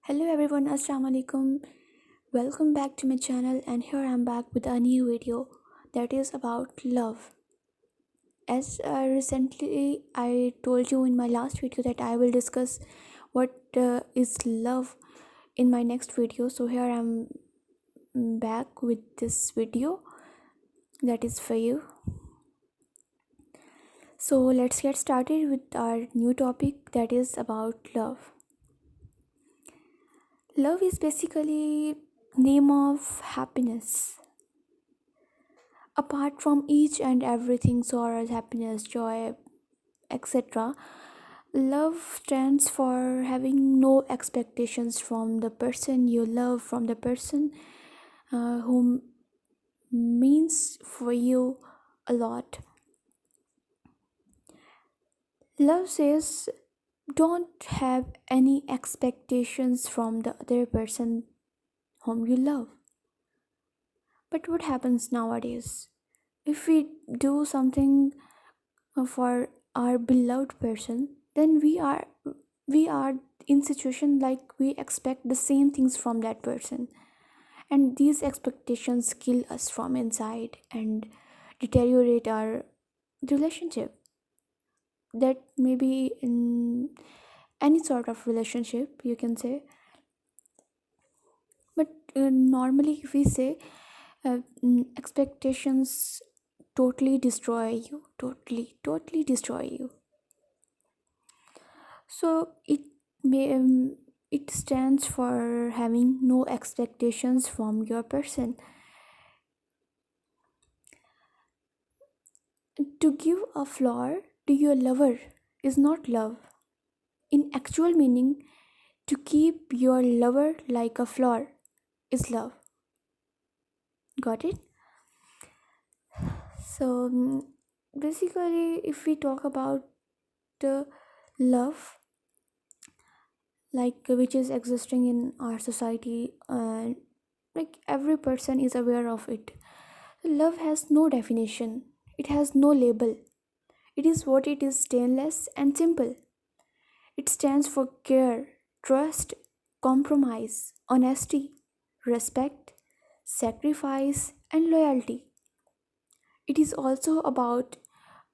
Hello everyone, Assalamu alaikum. Welcome back to my channel, and here I'm back with a new video that is about love. As recently I told you in my last video that I will discuss what is love in my next video. So here I'm back with this video that is for you. So let's get started with our new topic that is about love. Love is basically name of happiness. Apart from each and everything, sorrows, happiness, joy, etc., love stands for having no expectations from the person you love, from the person who means for you a lot. Love says don't have any expectations from the other person whom you love. But what happens nowadays? If we do something for our beloved person, then we are in situation like we expect the same things from that person, and these expectations kill us from inside and deteriorate our relationship. That may be in any sort of relationship, you can say. But normally if we say expectations totally destroy you, totally destroy you. So it stands for having no expectations from your person. To give a flower to your lover is not love. In actual meaning, to keep your lover like a flower is love. Got it? So basically, if we talk about love, like which is existing in our society, like every person is aware of it. Love has no definition, it has no label. It is what it is, stainless and simple. It stands for care, trust, compromise, honesty, respect, sacrifice, and loyalty. It is also about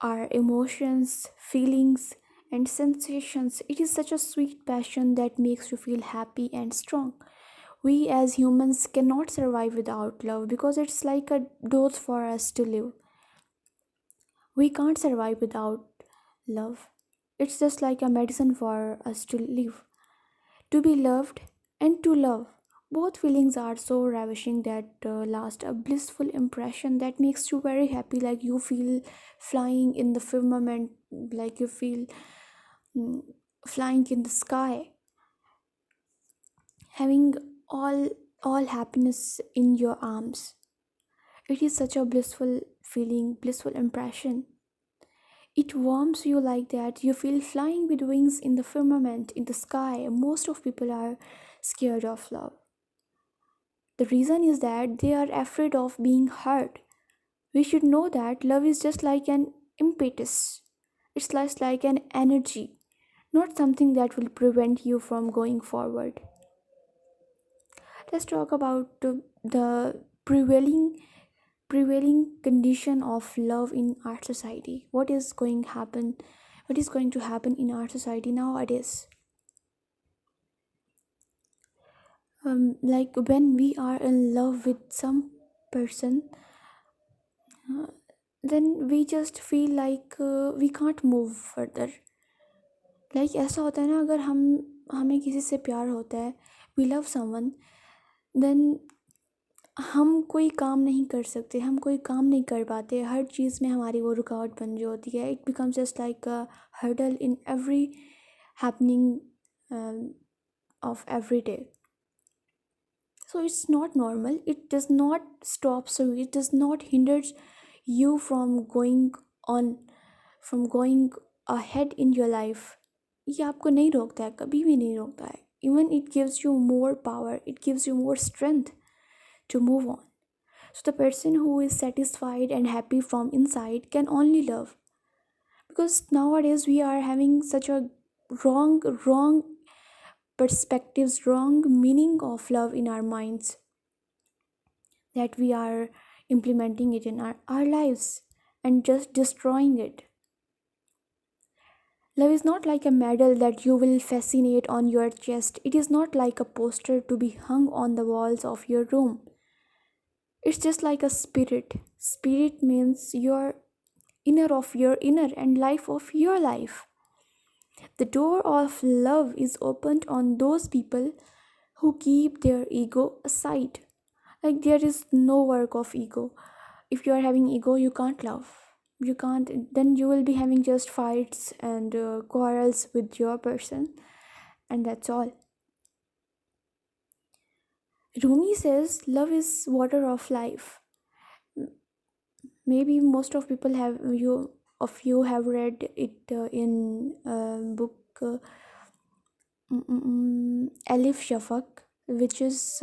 our emotions, feelings, and sensations. It is such a sweet passion that makes you feel happy and strong. We as humans cannot survive without love because it's like a dose for us to live. We can't survive without love. It's just like a medicine for us to live. To be loved and to love. Both feelings are so ravishing that last a blissful impression that makes you very happy, like you feel flying in the firmament, like you feel mm, flying in the sky, having all happiness in your arms. It is such a blissful feeling, blissful impression. It warms you like that. You feel flying with wings in the firmament, in the sky. Most of people are scared of love. The reason is that they are afraid of being hurt. We should know that love is just like an impetus. It's just like an energy, not something that will prevent you from going forward. Let's talk about the prevailing condition of love in our society. What is going to happen in our society nowadays? Like when we are in love with some person, uh, then we just feel like we can't move further. Like ऐसा होता है ना, अगर हमें किसी से प्यार होता है, we love someone, then हम कोई काम नहीं कर सकते, हम कोई काम नहीं कर पाते, हर चीज़ में हमारी वो रुकावट बन जो होती है. It becomes just like a hurdle in every happening of every day. So it's not normal, it does not stop, so it does not hinder you from going on, from going ahead in your life. ये आपको नहीं रोकता है, कभी भी नहीं रोकता है. Even it gives you more power, it gives you more strength to move on. So the person who is satisfied and happy from inside can only love. Because nowadays we are having such a wrong perspectives, wrong meaning of love in our minds, that we are implementing it in our lives and just destroying it. Love is not like a medal that you will fascinate on your chest. It is not like a poster to be hung on the walls of your room. It's just like a spirit. Spirit means your inner of your inner and life of your life. The door of love is opened on those people who keep their ego aside. Like there is no work of ego. If you are having ego, you can't love. You can't, then you will be having just fights and quarrels with your person, and that's all. Rumi says love is water of life. Maybe most of people have you of you have read it in book Alif Shafak, which is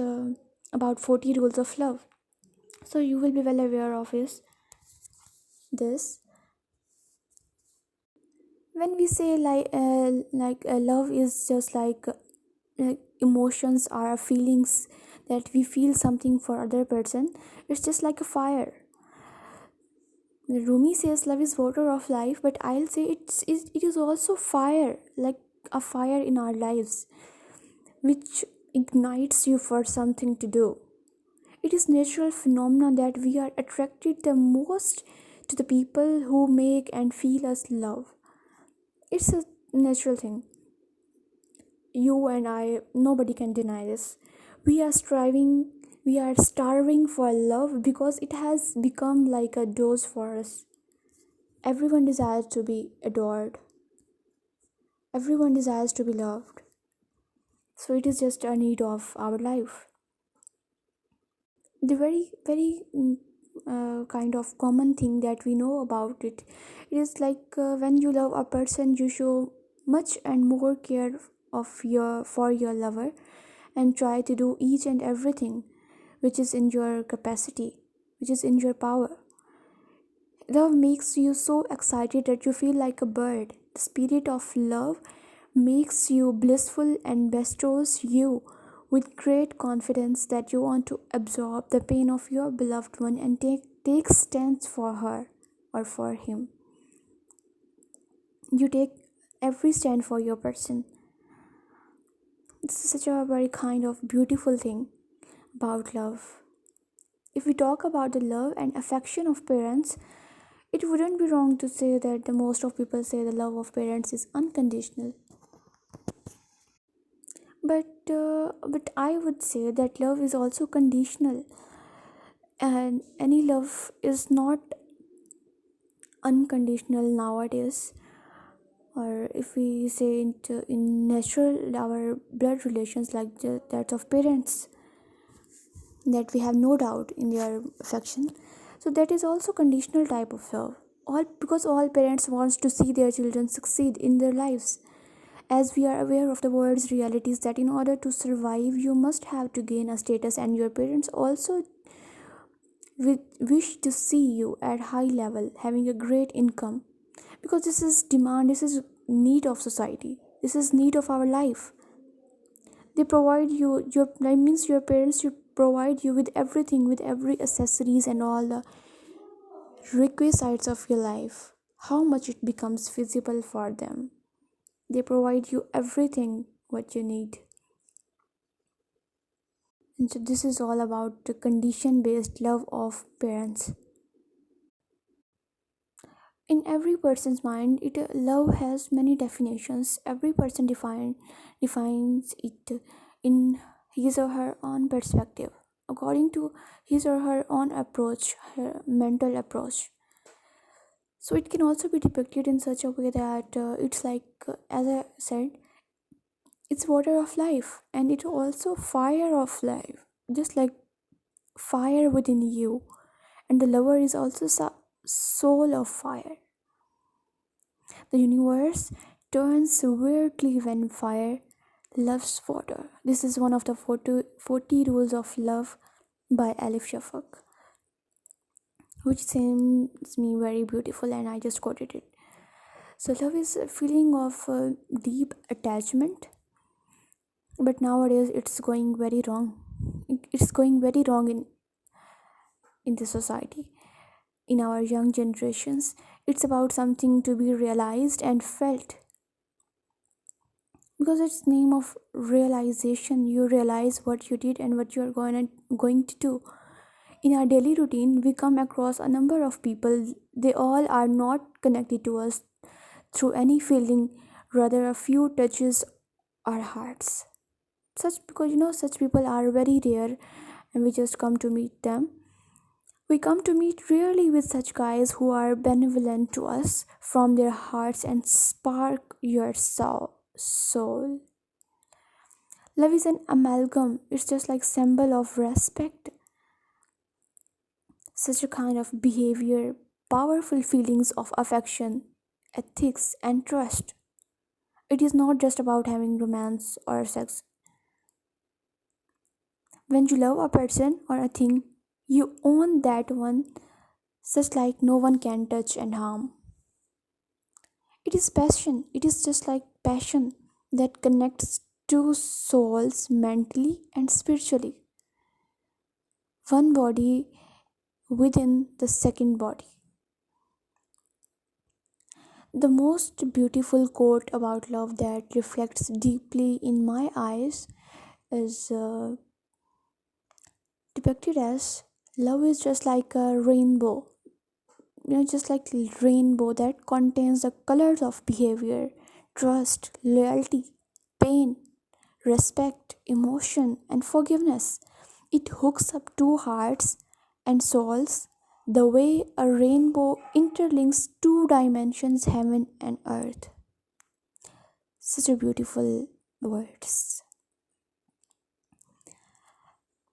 about 40 rules of love. So you will be well aware of this. When we say love is just like emotions or feelings, that we feel something for other person, it's just like a fire. Rumi says love is water of life, but I'll say it is also fire, like a fire in our lives, which ignites you for something to do. It is natural phenomenon that we are attracted the most to the people who make and feel us love. It's a natural thing. You and I, nobody can deny this. We are striving, we are starving for love because it has become like a dose for us. Everyone desires to be adored, everyone desires to be loved. So it is just a need of our life. The very kind of common thing that we know about it is like when you love a person, you show much and more care of your for your lover, and try to do each and everything which is in your capacity, which is in your power. Love makes you so excited that you feel like a bird. The spirit of love makes you blissful and bestows you with great confidence that you want to absorb the pain of your beloved one and take stands for her or for him. You take every stand for your person. This is such a very kind of beautiful thing about love. If we talk about the love and affection of parents, it wouldn't be wrong to say that the most of people say the love of parents is unconditional. But I would say that love is also conditional, and any love is not unconditional nowadays. Or if we say in natural our blood relations like that of parents, that we have no doubt in their affection, so that is also conditional type of love. All because all parents wants to see their children succeed in their lives, as we are aware of the world's realities that in order to survive you must have to gain a status, and your parents also wish to see you at high level having a great income, because this is demand, this is need of society, this is need of our life. They provide you your that means your parents should provide you with everything, with every accessories and all the requisites of your life. How much it becomes feasible for them, they provide you everything what you need. And so this is all about the condition based love of parents. In every person's mind, it love has many definitions. Every person defines it in his or her own perspective, according to his or her own approach, her mental approach. So it can also be depicted in such a way that it's like as I said, it's water of life, and it's also fire of life, just like fire within you. And the lover is also soul of fire. The universe turns weirdly when fire loves water. This is one of the 40 rules of love by Alif Shafak, which seems me very beautiful, and I just quoted it. So love is a feeling of deep attachment, But nowadays it's going very wrong. It's going very wrong in the society, in our young generations. It's about something to be realized and felt, because it's name of realization. You realize what you did and what you are going to do. In our daily routine we come across a number of people. They all are not connected to us through any feeling, rather a few touches our hearts. Such, because such people are very rare, and we just come to meet them. We come to meet rarely with such guys who are benevolent to us from their hearts and spark your soul. Love is an amalgam. It's just like symbol of respect, such a kind of behavior, powerful feelings of affection, ethics, and trust. It is not just about having romance or sex. When you love a person or a thing, you own that one, such like no one can touch and harm. It is passion. It is just like passion that connects two souls mentally and spiritually. One body within the second body. The most beautiful quote about love that reflects deeply in my eyes is depicted as love is just like a rainbow. Just like rainbow that contains the colors of behavior, trust, loyalty, pain, respect, emotion, and forgiveness. It hooks up two hearts and souls the way a rainbow interlinks two dimensions, heaven and earth. Such a beautiful words.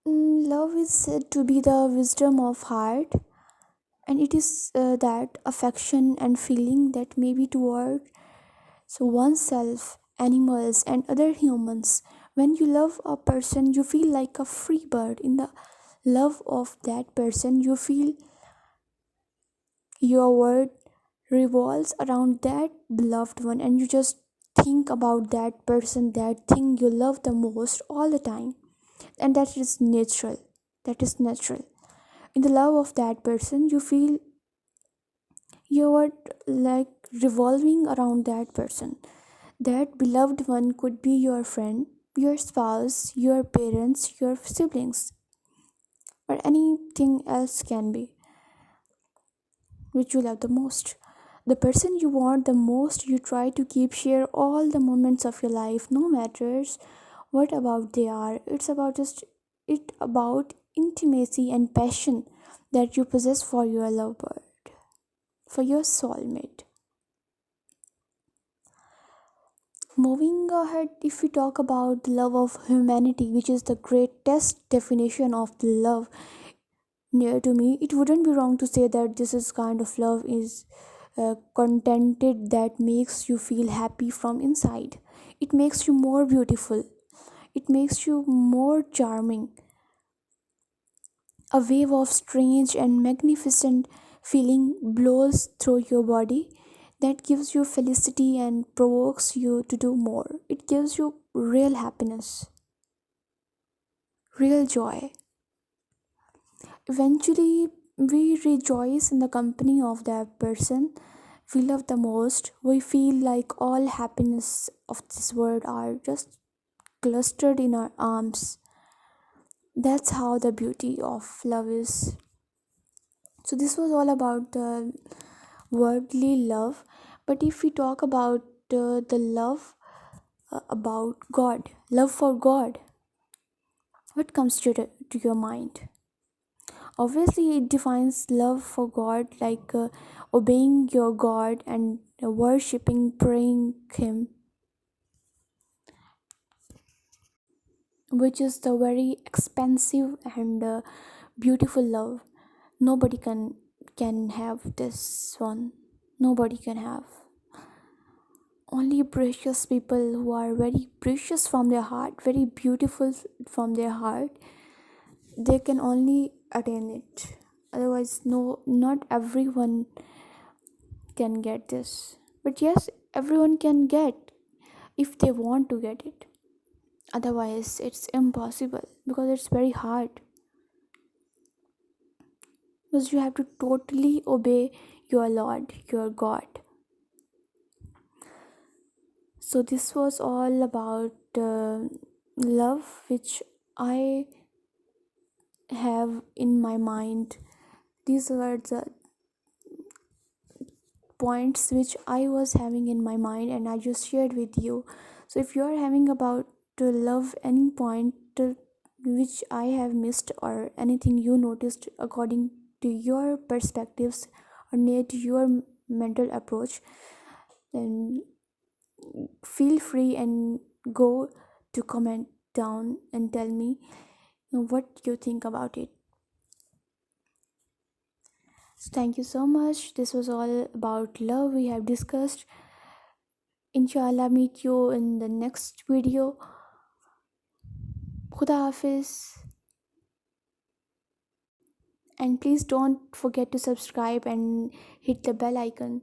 Love is said to be the wisdom of heart, and it is that affection and feeling that may be toward oneself, animals, and other humans. When you love a person, you feel like a free bird. In the love of that person, you feel your world revolves around that beloved one, and you just think about that person, that thing you love the most all the time. And that is natural. That is natural. In the love of that person, you feel you're like revolving around that person. That beloved one could be your friend, your spouse, your parents, your siblings, or anything else can be, which you love the most. The person you want the most, you try to keep share all the moments of your life, no matters what about they are. It about intimacy and passion that you possess for your lover, for your soulmate. Moving ahead, if we talk about the love of humanity, which is the greatest definition of the love near to me, it wouldn't be wrong to say that this is kind of love is contented, that makes you feel happy from inside. It makes you more beautiful. It makes you more charming. A wave of strange and magnificent feeling blows through your body that gives you felicity and provokes you to do more. It gives you real happiness, real joy. Eventually, we rejoice in the company of that person we love the most. We feel like all happiness of this world are just clustered in our arms. That's how the beauty of love is. So, this was all about the worldly love. But if we talk about the love about God, love for God, what comes to your mind? Obviously, it defines love for God like obeying your God and worshipping, praying Him, which is the very expensive and beautiful love. Nobody can have this one. Nobody can have. Only precious people who are very precious from their heart, very beautiful from their heart, they can only attain it. Otherwise, no, not everyone can get this. But yes, everyone can get if they want to get it. Otherwise it's impossible, because it's very hard, because you have to totally obey your Lord, your God. So this was all about love, which I have in my mind. These were the points which I was having in my mind, and I just shared with you. So if you are having about love, any point which I have missed, or anything you noticed according to your perspectives or near to your mental approach, then feel free and go to comment down and tell me what you think about it. So thank you so much. This was all about love we have discussed. Inshallah, meet you in the next video. Khuda Hafiz. And please don't forget to subscribe and hit the bell icon.